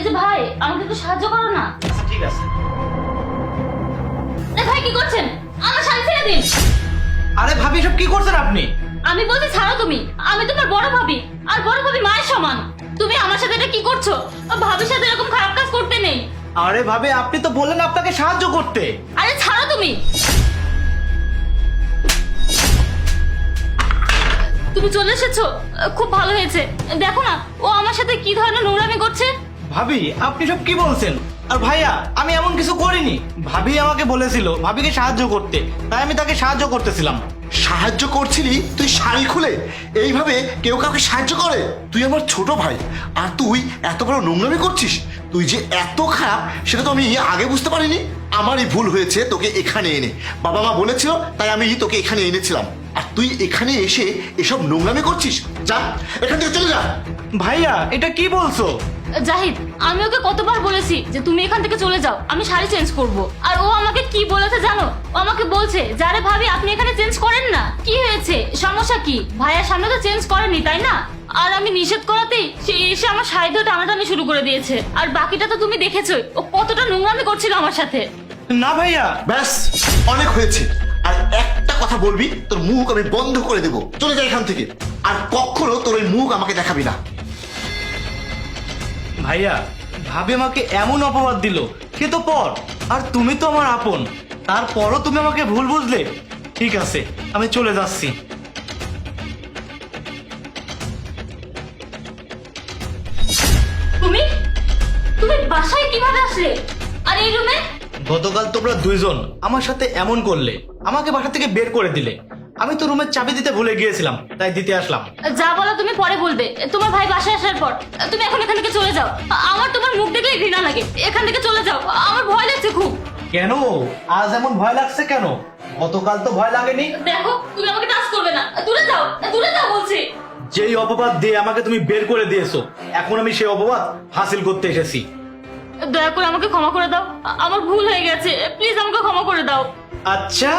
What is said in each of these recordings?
যে ভাই, আমাকে একটু সাহায্য করো না। আচ্ছা ঠিক আছে। ভাই কি করছেন? আমার শাড়ি ছেড়ে দিন। আরে ভাবি সব কি করছেন আপনি? আমি বলছি ছাড়ো তুমি, আমি তোমার বড় ভাবি, আর বড় ভাবি মায়ের সমান। তুমি আমার সাথে এটা কি করছো? ভাবির সাথে এরকম খারাপ কাজ করতে নেই। আরে ভাবি আপনি তো বললেন আপনাকে সাহায্য করতে। আরে ছাড়ো তুমি। তুমি চলে এসেছো, খুব ভালো হয়েছে। দেখো না ও আমার সাথে কি ধরনের নোংরামি করছে। ভাবি আপনি সব কি বলছেন? আর ভাইয়া আমি এমন কিছু করিনি। ভাবি আমাকে বলেছিল ভাবিকে সাহায্য করতে, তাই আমি তাকে সাহায্য করতেছিলাম। সাহায্য করছিলি তুই শাড়ি খুলে? এইভাবে কেউ কাউকে সাহায্য করে? তুই আমার ছোট ভাই আর তুই এত বড় নোংরামি করছিস? তুই যে এত খারাপ সেটা তো আমি আগে বুঝতে পারিনি। আমারই ভুল হয়েছে তোকে এখানে এনে। বাবা মা বলেছিল তাই আমি তোকে এখানে এনেছিলাম, আর তুই এখানে এসে এসব নোংরামি করছিস। যা এখান থেকে চলে যা। ভাইয়া এটা কি বলছো? জাহিদ, আমি ওকে কতবার বলেছি যে তুমি এখান থেকে চলে যাও, আমি শাড়ি চেঞ্জ করব। আর ও আমাকে কি বলেছে জানো? ও আমাকে বলছে যারে ভাবি আপনি এখানে চেঞ্জ করেন না, কি হয়েছে, সমস্যা কি? ভাইয়ার সামনে তো চেঞ্জ করেনি তাই না? আর আমি নিষেধ করাতেই সে এসে আমার শাড়ি ধরে টানাটানি শুরু করে দিয়েছে। আর বাকিটা তো তুমি দেখেছোই, ও কতটা নোংরামি করছিল আমার সাথে। না ভাইয়া। ব্যাস অনেক হয়েছে। আর একটা কথা বলবি তোর মুখ আমি বন্ধ করে দেবো। চলে যা এখান থেকে, আর কখনো তোর ওই মুখ আমাকে দেখাবি না। ভাইয়া ভাবি আমাকে এমন অপবাদ দিল, সে তো পর, আর তুমি তো আমার আপন, তারপরও তুমি আমাকে ভুল বুঝলে। ঠিক আছে আমি চলে যাচ্ছি। তুমি তুমি বাসায় কিভাবে আসলে? আর এই রুমে? গতকাল তোমরা দুইজন আমার সাথে এমন করলে, আমাকে বাসা থেকে বের করে দিলে। আমি তো রুমের চাবি দিতে ভুলে গিয়েছিলাম, তাই দিতে আসলাম। যা বলো তুমি পরে বলবে। তোমার ভাই বাসায় আসার পর তুমি এখন এখান থেকে চলে যাও। আমার তোমার মুখ দেখলেই ঘৃণা লাগে। এখান থেকে চলে যাও, আমার ভয় লাগছে খুব। কেন আজ এমন ভয় লাগছে কেন? গতকাল তো ভয় লাগেনি। দেখো তুমি আমাকে টাচ করবে না, দূরে যাও, দূরে যাও বলছি। যেই অপবাদ দিয়ে আমাকে তুমি বের করে দিয়েছো, এখন আমি সেই অপবাদ হাসিল করতে এসেছি। দয়া করে আমাকে ক্ষমা করে দাও, আমার ভুল হয়ে গেছে, প্লিজ আমাকে ক্ষমা করে দাও। আচ্ছা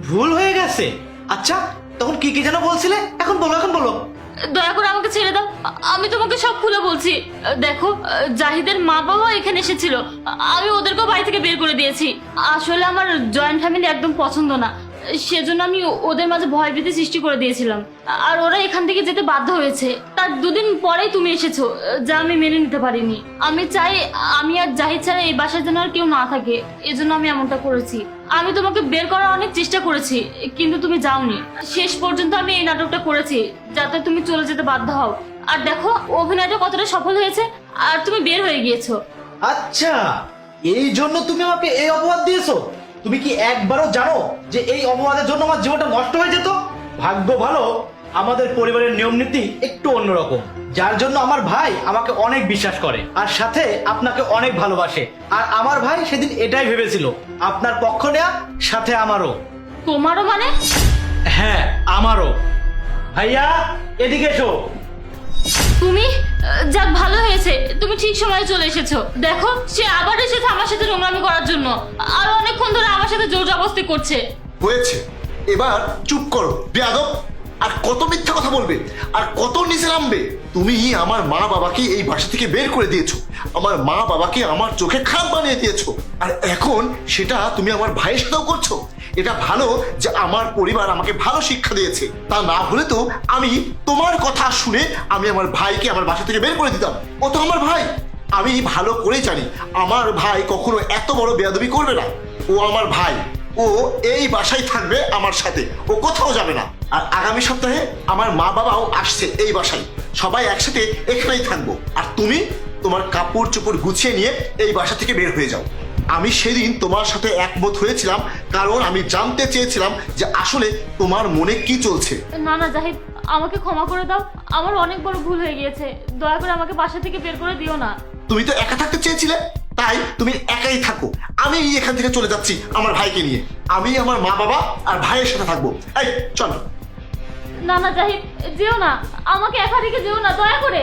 ভুল হয়ে গেছে। আচ্ছা তখন কি কি যেন বলছিলে, এখন বলো এখন বলো। দয়া করে আমাকে ছেড়ে দাও, আমি তোমাকে সব খুলে বলছি। দেখো জাহিদের মা বাবা এখানে এসেছিল, আমি ওদেরকেও বাড়ি থেকে বের করে দিয়েছি। আসলে আমার জয়েন্ট ফ্যামিলি একদম পছন্দ না, সেজন্য আমি ওদের মাঝে ভয়ভীতি সৃষ্টি করে দিয়েছিলাম। আর ওরা এখান থেকে যেতে বাধ্য হয়েছে। তার দুদিন পরেই তুমি এসেছো, যা আমি মেনে নিতে পারিনি। আমি চাই আমি আর জাহিদ ছাড়া এই বাসায় যেন আর কেউ না থাকে, এজন্য আমি এমনটা করেছি। আমি তোমাকে বের করার অনেক চেষ্টা করেছি, কিন্তু তুমি যাওনি। শেষ পর্যন্ত আমি এই নাটকটা করেছি যাতে তুমি চলে যেতে বাধ্য হও। আর দেখো অভিনয়টা কতটা সফল হয়েছে, আর তুমি বের হয়ে গিয়েছো। আচ্ছা এই জন্য তুমি আমাকে এই অপবাদ দিয়েছো? তুমি কি একবারও জানো যে এই অপবাদের জন্য আমার জীবনটা নষ্ট হয়ে যেত? ভাগ্য ভালো আমাদের পরিবারের নিয়ম নীতি একটু অন্যরকম, যার জন্য আমার ভাই আমাকে অনেক বিশ্বাস করে, আর সাথে আপনাকে অনেক ভালোবাসে। আর আমার ভাই সেদিন এটাই ভেবেছিল আপনার পক্ষ নেয়া, সাথে আমারও। তোমারও মানে? হ্যাঁ আমারও। ভাইয়া এদিকে এসো। তুমি যাক ভালো হয়েছে, তুমি ঠিক সময়ে চলে এসেছো। দেখো সে আবার এসেছে আমার সাথে নোংরামি করার জন্য, আর অনেকক্ষণ ধরে আমার সাথে জোর জবরদস্তি করছে। হয়েছে, এবার চুপ করো বেয়াদব। আর কত মিথ্যা কথা বলবে, আর কত নিচে নামবে? তুমি আমার মা বাবাকে এই বাসা থেকে বের করে দিয়েছো, আমার মা বাবাকে আমার চোখে খারাপ বানিয়ে দিয়েছো, আর এখন সেটা তুমি আমার ভাইয়ের সাথেও করছো। এটা ভালো যে আমার পরিবার আমাকে ভালো শিক্ষা দিয়েছে, তা না হলে তো আমি তোমার কথা শুনে আমি আমার ভাইকে আমার বাসা থেকে বের করে দিতাম। ও তো আমার ভাই, আমি ভালো করেই জানি আমার ভাই কখনো এত বড় বেয়াদবি করবে না। ও আমার ভাই, ও এই বাসায় থাকবে আমার সাথে, ও কোথাও যাবে না। আর আগামী সপ্তাহে আমার মা বাবাও আসছে এই বাসায়, সবাই একসাথে এখানেই থাকবো। আর তুমি তোমার কাপড় চোপড় গুছিয়ে নিয়ে এই বাসা থেকে বের হয়ে যাও। আমি সেদিন তোমার সাথে একমত হয়েছিলাম কারণ আমি জানতে চেয়েছিলাম যে আসলে তোমার মনে কি চলছে। না না জাহিদ, আমাকে ক্ষমা করে দাও, আমার অনেক বড় ভুল হয়ে গিয়েছে। দয়া করে আমাকে বাসা থেকে বের করে দিও না। তুমি তো একা থাকতে চেয়েছিলে, তাই তুমি একাই থাকো। আমি এখান থেকে চলে যাচ্ছি আমার ভাইকে নিয়ে। আমি আমার মা বাবা আর ভাইয়ের সাথে থাকবো। এই চল। না না জাহিদ, যেও না, আমাকে একা রেখে যেও না, দয়া করে।